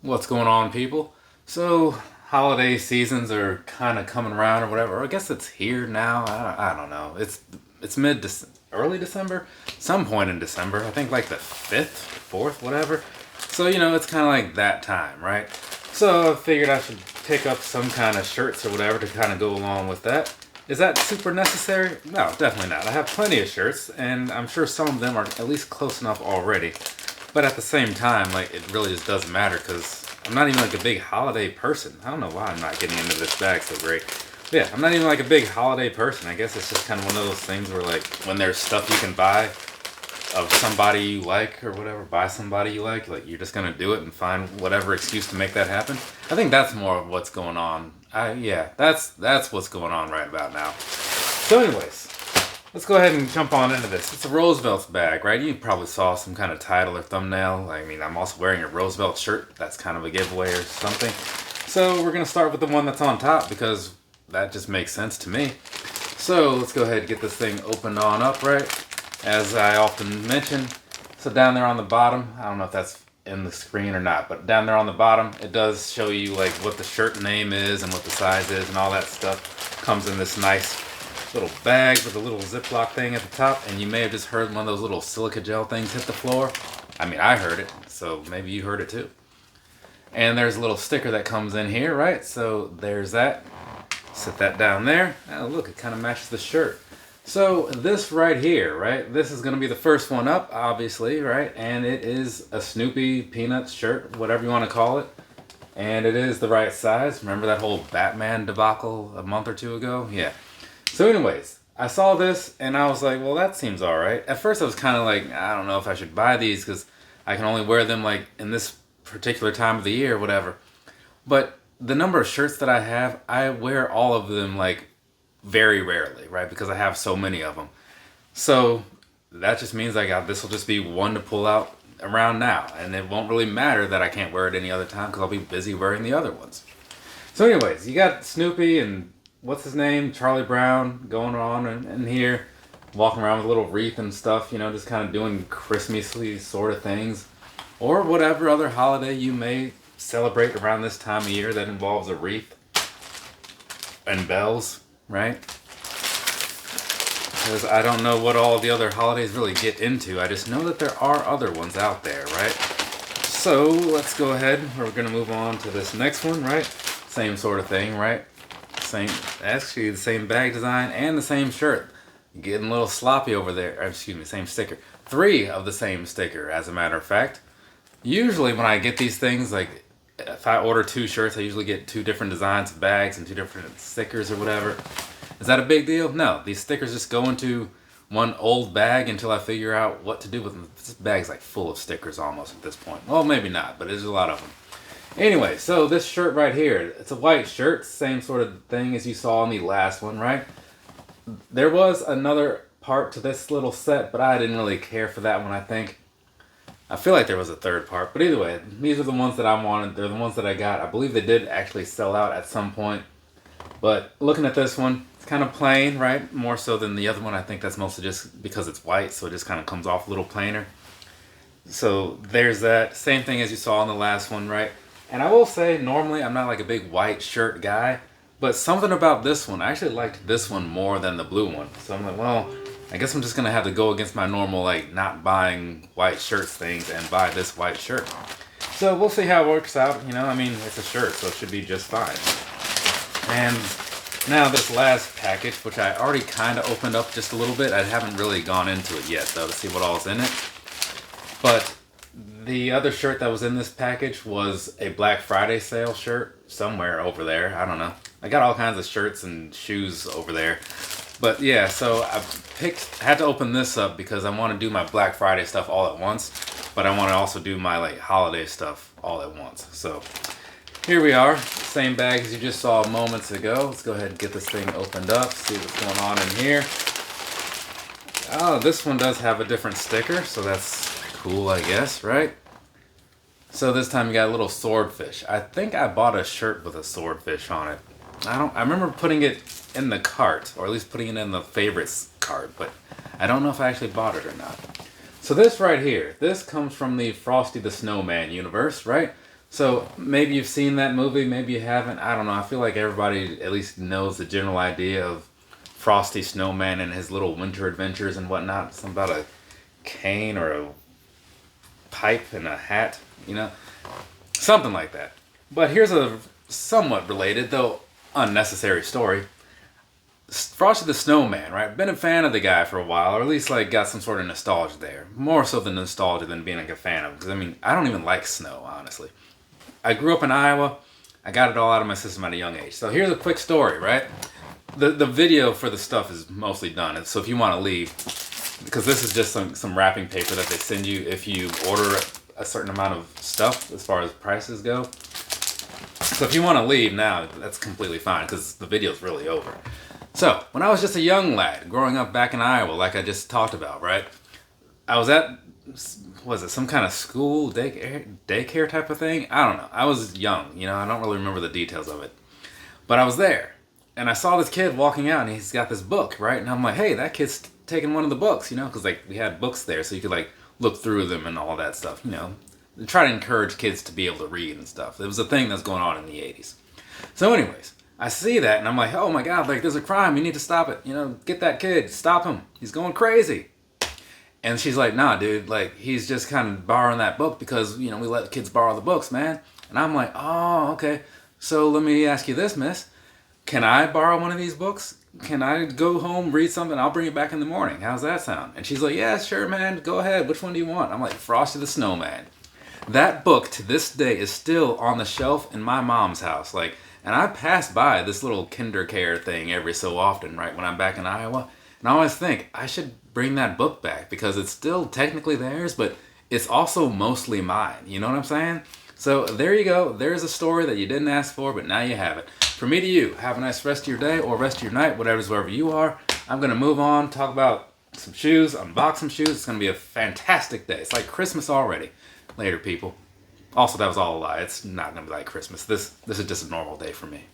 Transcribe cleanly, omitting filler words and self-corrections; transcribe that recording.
What's going on, people? So, holiday seasons are kind of coming around or whatever. I guess it's here now. I don't know. It's early December, some point in December. I think like the 5th, 4th, whatever. So, it's kind of like that time, right? So, I figured I should pick up some kind of shirts or whatever to kind of go along with that. Is that super necessary? No, definitely not. I have plenty of shirts, and I'm sure some of them are at least close enough already. But at the same time, like, it really just doesn't matter because I'm not even like a big holiday person. I don't know why I'm not getting into this bag so great. But yeah, I'm not even like a big holiday person. I guess it's just kind of one of those things where like when there's stuff you can buy of somebody you like or whatever, buy somebody you like you're just gonna do it and find whatever excuse to make that happen. I think that's more of what's going on. Yeah, that's what's going on right about now. So anyways, let's go ahead and jump on into this. It's a Roosevelt's bag, right? You probably saw some kind of title or thumbnail. I mean, I'm also wearing a Roosevelt shirt. That's kind of a giveaway or something. So we're going to start with the one that's on top because that just makes sense to me. So let's go ahead and get this thing opened on up, right? As I often mention. So down there on the bottom, I don't know if that's in the screen or not, but down there on the bottom, it does show you like what the shirt name is and what the size is and all that stuff. Comes in this nice little bag with a little Ziploc thing at the top, and you may have just heard one of those little silica gel things hit the floor. I mean, I heard it, so maybe you heard it too. And there's a little sticker that comes in here, right? So there's that. Set that down there. Oh, look, it kind of matches the shirt. So this right here, right? This is going to be the first one up, obviously, right? And it is a Snoopy Peanuts shirt, whatever you want to call it. And it is the right size. Remember that whole Batman debacle a month or two ago? Yeah. So anyways, I saw this and I was like, well, that seems alright. At first I was kind of like, I don't know if I should buy these because I can only wear them like in this particular time of the year or whatever. But the number of shirts that I have, I wear all of them like very rarely, right? Because I have so many of them. So that just means like this will just be one to pull out around now. And it won't really matter that I can't wear it any other time because I'll be busy wearing the other ones. So anyways, you got Snoopy and what's his name? Charlie Brown going on in here, walking around with a little wreath and stuff, just kind of doing Christmassy sort of things. Or whatever other holiday you may celebrate around this time of year that involves a wreath and bells, right? Because I don't know what all the other holidays really get into. I just know that there are other ones out there, right? So let's go ahead. We're going to move on to this next one, right? Same sort of thing, right? Actually the same bag design and the same shirt. Getting a little sloppy over there. Excuse me, same sticker. 3 of the same sticker, as a matter of fact. Usually when I get these things, like if I order 2 shirts, I usually get 2 different designs of bags and 2 different stickers or whatever. Is that a big deal? No, these stickers just go into one old bag until I figure out what to do with them. This bag's like full of stickers almost at this point. Well, maybe not, but there's a lot of them. Anyway, so this shirt right here, it's a white shirt, same sort of thing as you saw in the last one, right? There was another part to this little set, but I didn't really care for that one, I think. I feel like there was a third part, but either way, these are the ones that I wanted. They're the ones that I got. I believe they did actually sell out at some point. But looking at this one, it's kind of plain, right? More so than the other one. I think that's mostly just because it's white, so it just kind of comes off a little plainer. So there's that. Same thing as you saw in the last one, right? And I will say, normally I'm not like a big white shirt guy, but something about this one, I actually liked this one more than the blue one. So I'm like, well, I guess I'm just going to have to go against my normal, like, not buying white shirts things and buy this white shirt. So we'll see how it works out, I mean, it's a shirt, so it should be just fine. And now this last package, which I already kind of opened up just a little bit. I haven't really gone into it yet, though, to see what all's in it. But the other shirt that was in this package was a Black Friday sale shirt somewhere over there. I don't know. I got all kinds of shirts and shoes over there. But yeah, so I had to open this up because I want to do my Black Friday stuff all at once. But I want to also do my like holiday stuff all at once. So here we are. Same bag as you just saw moments ago. Let's go ahead and get this thing opened up. See what's going on in here. Oh, this one does have a different sticker. So that's cool, I guess, right? So this time you got a little swordfish. I think I bought a shirt with a swordfish on it. I remember putting it in the cart, or at least putting it in the favorites cart, but I don't know if I actually bought it or not. So this right here, this comes from the Frosty the Snowman universe, right? So maybe you've seen that movie, maybe you haven't. I don't know. I feel like everybody at least knows the general idea of Frosty Snowman and his little winter adventures and whatnot. Something about a cane or a pipe and a hat, you know? Something like that. But here's a somewhat related, though unnecessary story. Frosty the Snowman, right? Been a fan of the guy for a while, or at least like got some sort of nostalgia there. More so than nostalgia than being like a fan of him. Because I mean, I don't even like snow, honestly. I grew up in Iowa. I got it all out of my system at a young age. So here's a quick story, right? The video for the stuff is mostly done. And so if you want to leave, because this is just some wrapping paper that they send you if you order a certain amount of stuff as far as prices go. So if you want to leave now, that's completely fine because the video's really over. So when I was just a young lad growing up back in Iowa, like I just talked about, right? I was at, was it some kind of school, daycare type of thing? I don't know. I was young, you know, I don't really remember the details of it. But I was there, and I saw this kid walking out, and he's got this book, right? And I'm like, hey, that kid's taking one of the books, you know, because like we had books there, so you could like look through them and all that stuff, you know. And try to encourage kids to be able to read and stuff. It was a thing that's going on in the 80s. So anyways, I see that, and I'm like, oh my God, like there's a crime, you need to stop it, you know, get that kid, stop him, he's going crazy. And she's like, nah, dude, like, he's just kind of borrowing that book because, you know, we let kids borrow the books, man. And I'm like, oh, okay. So let me ask you this, miss. Can I borrow one of these books? Can I go home, read something? I'll bring it back in the morning. How's that sound? And she's like, yeah, sure, man. Go ahead. Which one do you want? I'm like, Frosty the Snowman. That book, to this day, is still on the shelf in my mom's house. Like, and I pass by this little kinder care thing every so often, right, when I'm back in Iowa. And I always think, I should bring that book back because it's still technically theirs, but it's also mostly mine. You know what I'm saying? So there you go. There's a story that you didn't ask for, but now you have it. From me to you, have a nice rest of your day or rest of your night, wherever you are. I'm going to move on, talk about some shoes, unbox some shoes. It's going to be a fantastic day. It's like Christmas already. Later, people. Also, that was all a lie. It's not going to be like Christmas. This is just a normal day for me.